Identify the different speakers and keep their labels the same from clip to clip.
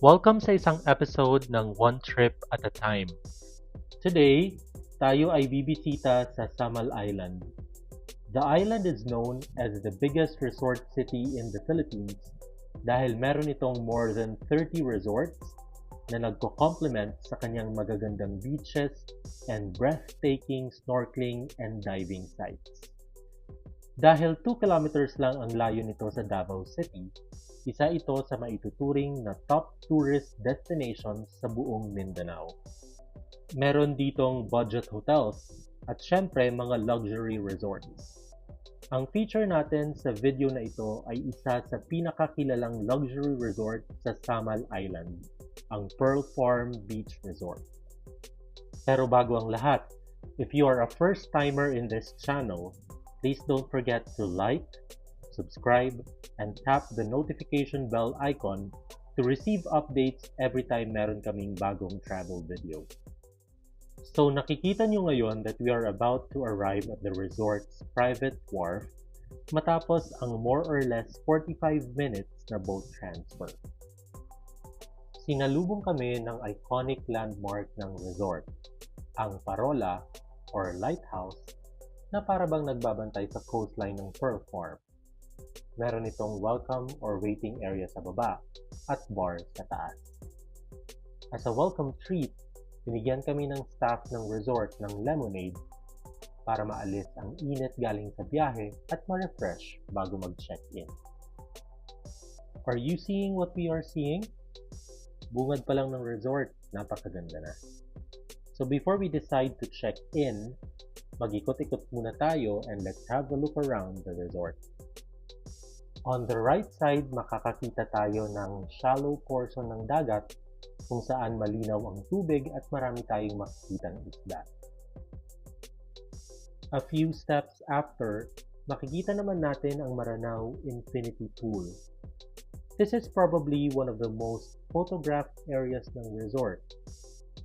Speaker 1: Welcome sa isang episode ng One Trip at a Time. Today, tayo ay bibisita sa Samal Island. The island is known as the biggest resort city in the Philippines dahil meron itong more than 30 resorts na nagko-complement sa kanyang magagandang beaches and breathtaking snorkeling and diving sites. Dahil 2 kilometers lang ang layo nito sa Davao City, isa ito sa maituturing na top tourist destinations sa buong Mindanao. Meron ditong budget hotels at syempre mga luxury resorts. Ang feature natin sa video na ito ay isa sa pinakakilalang luxury resort sa Samal Island, ang Pearl Farm Beach Resort. Pero bago ang lahat, if you are a first-timer in this channel, please don't forget to like, subscribe, and tap the notification bell icon to receive updates every time meron kaming bagong travel video. So nakikita nyo ngayon that we are about to arrive at the resort's private wharf matapos ang more or less 45 minutes na boat transfer. Sinalubong kami ng iconic landmark ng resort, ang Parola or Lighthouse na para bang nagbabantay sa coastline ng Pearl Farm. Meron itong welcome or waiting area sa baba at bar sa taas. As a welcome treat, binigyan kami ng staff ng resort ng lemonade para maalis ang init galing sa biyahe at ma-refresh bago mag-check-in. Are you seeing what we are seeing? Bungad pa lang ng resort, napakaganda na. So before we decide to check in, mag-ikot-ikot muna tayo and let's have a look around the resort. On the right side, makakakita tayo ng shallow portion ng dagat kung saan malinaw ang tubig at marami tayong makikitang isda. A few steps after, makikita naman natin ang Maranao Infinity Pool. This is probably one of the most photographed areas ng resort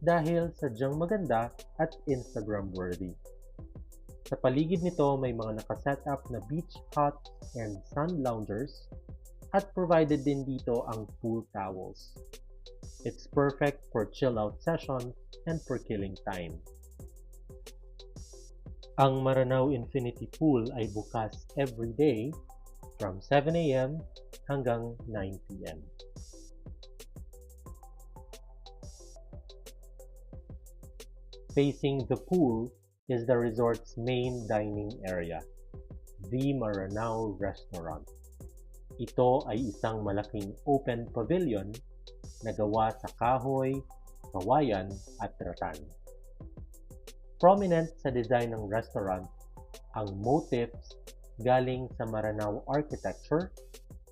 Speaker 1: dahil sadyang maganda at Instagram-worthy. Sa paligid nito may mga nakaset up na beach huts and sun loungers at provided din dito ang pool towels. It's perfect for chill-out sessions and for killing time. Ang Maranao Infinity Pool ay bukas every day from 7 a.m. hanggang 9 p.m. Facing the pool is the resort's main dining area, the Maranao Restaurant. Ito ay isang malaking open pavilion na gawa sa kahoy, kawayan at rattan. Prominent sa design ng restaurant ang motifs galing sa Maranao architecture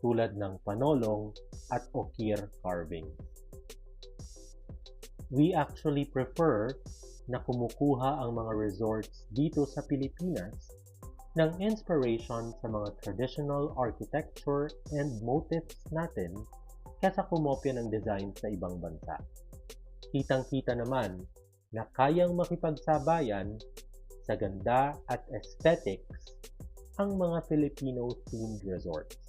Speaker 1: tulad ng panolong at okir carving. We actually prefer na kumukuha ang mga resorts dito sa Pilipinas ng inspiration sa mga traditional architecture and motifs natin kaysa kumopya ng design sa ibang bansa. Kitang-kita naman na kayang makipagsabayan sa ganda at aesthetics ang mga Filipino-themed resorts.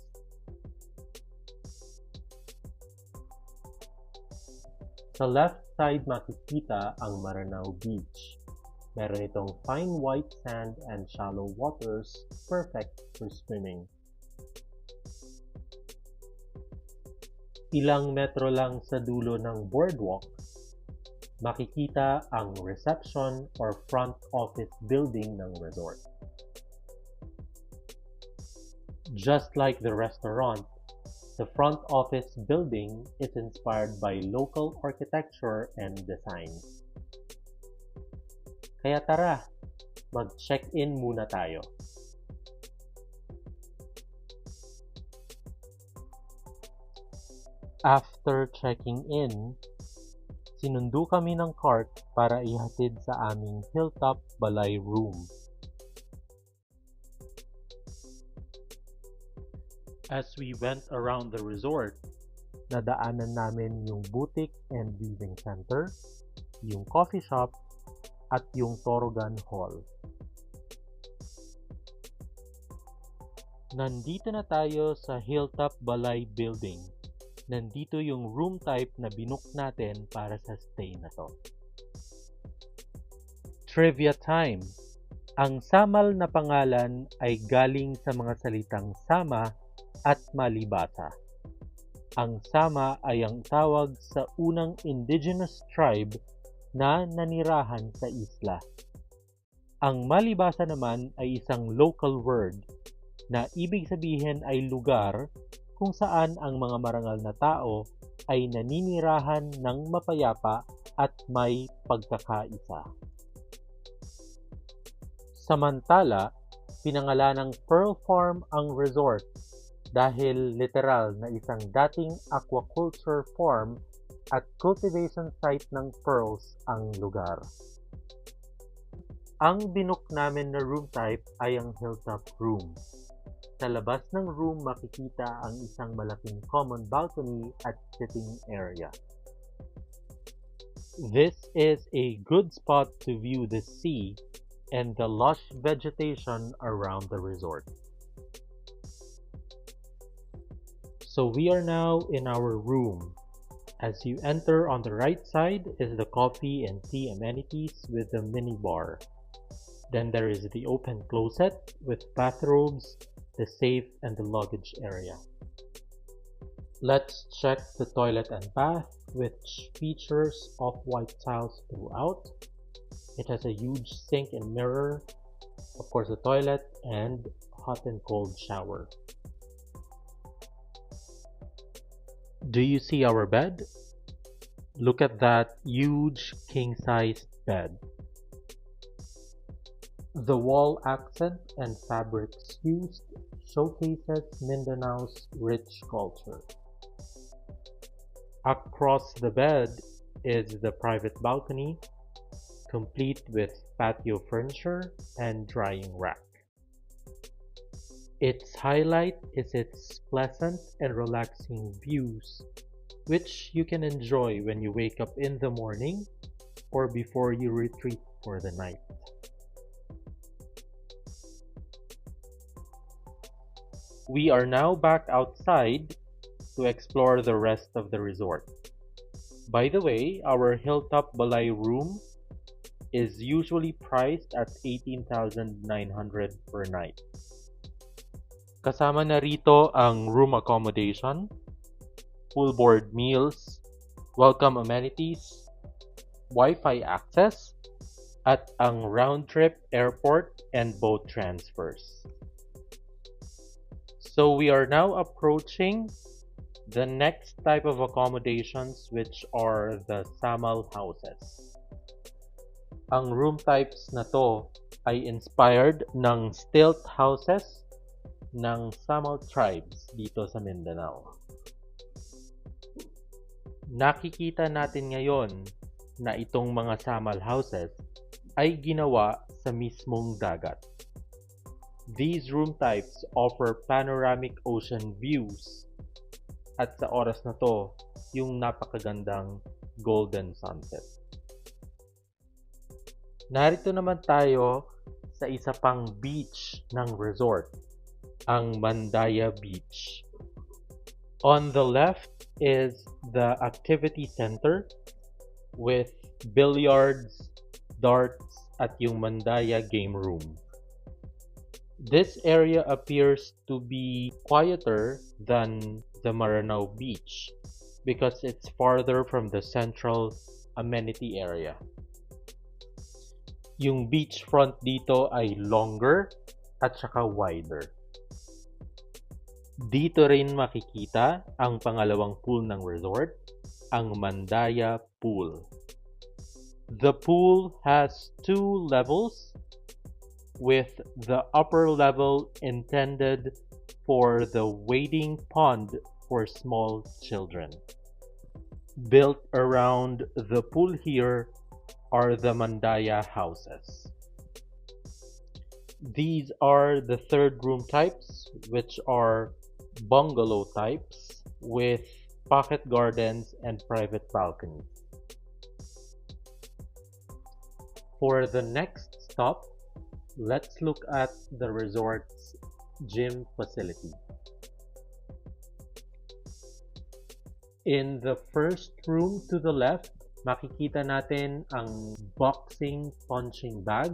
Speaker 1: Sa left side makikita ang Maranao Beach. Meron itong fine white sand and shallow waters, perfect for swimming. Ilang metro lang sa dulo ng boardwalk, makikita ang reception or front office building ng resort. Just like the restaurant, the front office building is inspired by local architecture and design. Kaya tara, mag-check-in muna tayo. After checking in, sinundo kami ng cart para ihatid sa aming Hilltop Balay room. As we went around the resort, nadaanan namin yung boutique and weaving center, yung coffee shop, at yung Torogan Hall. Nandito na tayo sa Hilltop Balay Building Nandito yung room type na binook natin para sa stay na to. Trivia time! Ang Samal na pangalan ay galing sa mga salitang sama at malibasa. Ang Sama ay ang tawag sa unang indigenous tribe na nanirahan sa isla. Ang malibasa naman ay isang local word na ibig sabihin ay lugar kung saan ang mga marangal na tao ay naninirahan ng mapayapa at may pagkakaisa. Samantala, pinangalanang Pearl Farm ang resort dahil literal na isang dating aquaculture farm at cultivation site ng pearls ang lugar. Ang binook namin na room type ay ang Hilltop room. Sa labas ng room makikita ang isang malaking common balcony at sitting area. This is a good spot to view the sea and the lush vegetation around the resort. So we are now in our room. As you enter, on the right side is the coffee and tea amenities with the mini bar. Then there is the open closet with bathrobes, the safe, and the luggage area. Let's check the toilet and bath, which features off-white tiles throughout. It has a huge sink and mirror, of course the toilet, and hot and cold shower. Do you see our bed? Look at that huge king-sized bed. The wall accent and fabrics used showcases Mindanao's rich culture. Across the bed is the private balcony, complete with patio furniture and drying rack. Its highlight is its pleasant and relaxing views, which you can enjoy when you wake up in the morning or before you retreat for the night. We are now back outside to explore the rest of the resort. By the way, our Hilltop Balay room is usually priced at 18,900 per night. Kasama na rito ang room accommodation, full board meals, welcome amenities, Wi-Fi access, at ang round-trip airport and boat transfers. So we are now approaching the next type of accommodations, which are the Samal houses. Ang room types na to ay inspired ng stilt houses ng Samal tribes dito sa Mindanao. Nakikita natin ngayon na itong mga Samal houses ay ginawa sa mismong dagat. These room types offer panoramic ocean views at sa oras na to, yung napakagandang golden sunset. Narito naman tayo sa isa pang beach ng resort, ang Mandaya Beach. On the left is the activity center with billiards, darts, at yung Mandaya game room. This area appears to be quieter than the Maranao Beach because it's farther from the central amenity area. Yung beachfront dito ay longer at saka wider. Dito rin makikita ang pangalawang pool ng resort, ang Mandaya Pool. The pool has 2 levels, with the upper level intended for the wading pond for small children. Built around the pool here are the Mandaya houses. These are the third room types, which are bungalow types with pocket gardens and private balconies. For the next stop, let's look at the resort's gym facility. In the first room to the left, makikita natin ang boxing punching bag,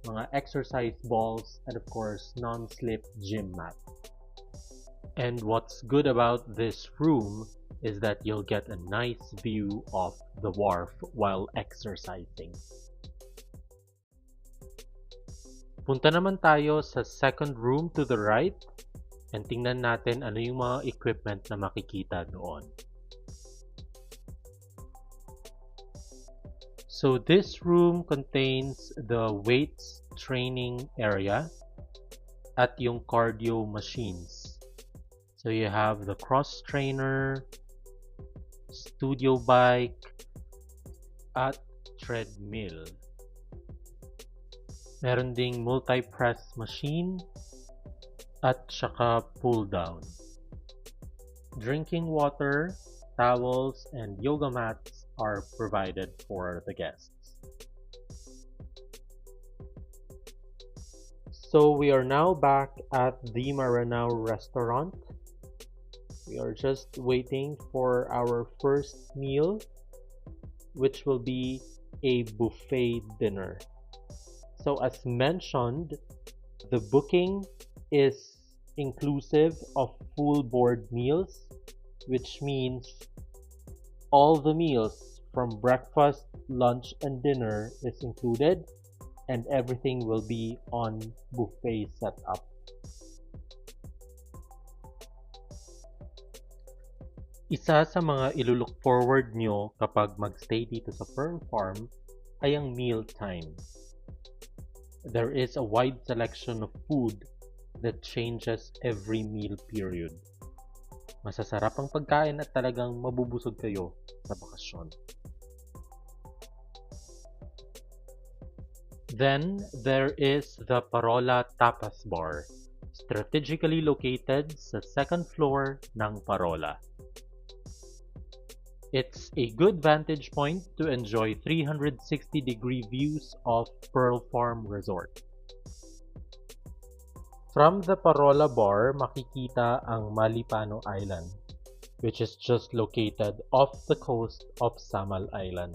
Speaker 1: mga exercise balls, and of course, non-slip gym mat. And what's good about this room is that you'll get a nice view of the wharf while exercising. Punta naman tayo sa second room to the right and tingnan natin ano yung mga equipment na makikita doon. So this room contains the weights training area at yung cardio machines. So you have the cross trainer, studio bike, at treadmill. Meron ding multi-press machine at saka pull down. Drinking water, towels, and yoga mats are provided for the guests. So we are now back at the Maranao restaurant. We are just waiting for our first meal, which will be a buffet dinner. So as mentioned, the booking is inclusive of full board meals, which means all the meals from breakfast, lunch, and dinner is included, and everything will be on buffet setup. Isa sa mga ilulook forward nyo kapag magstay dito sa Pearl Farm ay ang meal time. There is a wide selection of food that changes every meal period. Masasarap ang pagkain at talagang mabubusog kayo sa bakasyon. Then, there is the Parola Tapas Bar, strategically located sa second floor ng Parola. It's a good vantage point to enjoy 360-degree views of Pearl Farm Resort. From the Parola Bar, makikita ang Malipano Island, which is just located off the coast of Samal Island.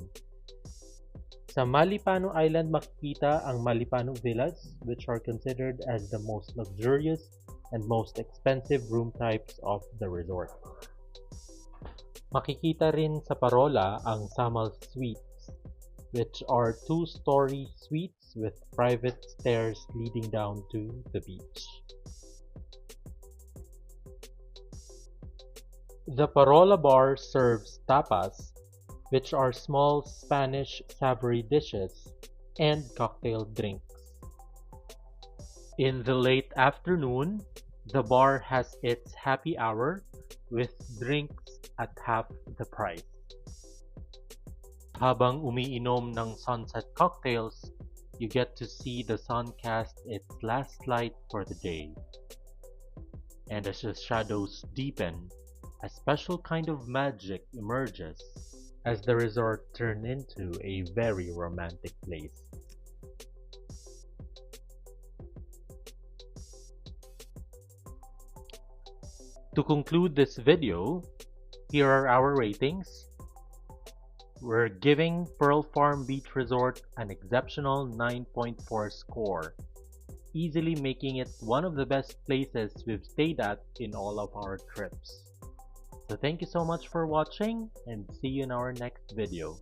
Speaker 1: Sa Malipano Island, makikita ang Malipano Villas, which are considered as the most luxurious and most expensive room types of the resort. Makikita rin sa Parola ang Samal Suites, which are two-story suites with private stairs leading down to the beach. The Parola Bar serves tapas, which are small Spanish savory dishes, and cocktail drinks. In the late afternoon, the bar has its happy hour with drinks at half the price. Habang umiinom ng sunset cocktails, you get to see the sun cast its last light for the day. And as the shadows deepen, a special kind of magic emerges as the resort turns into a very romantic place. To conclude this video, here are our ratings. We're giving Pearl Farm Beach Resort an exceptional 9.4 score, easily making it one of the best places we've stayed at in all of our trips. So thank you so much for watching and see you in our next video.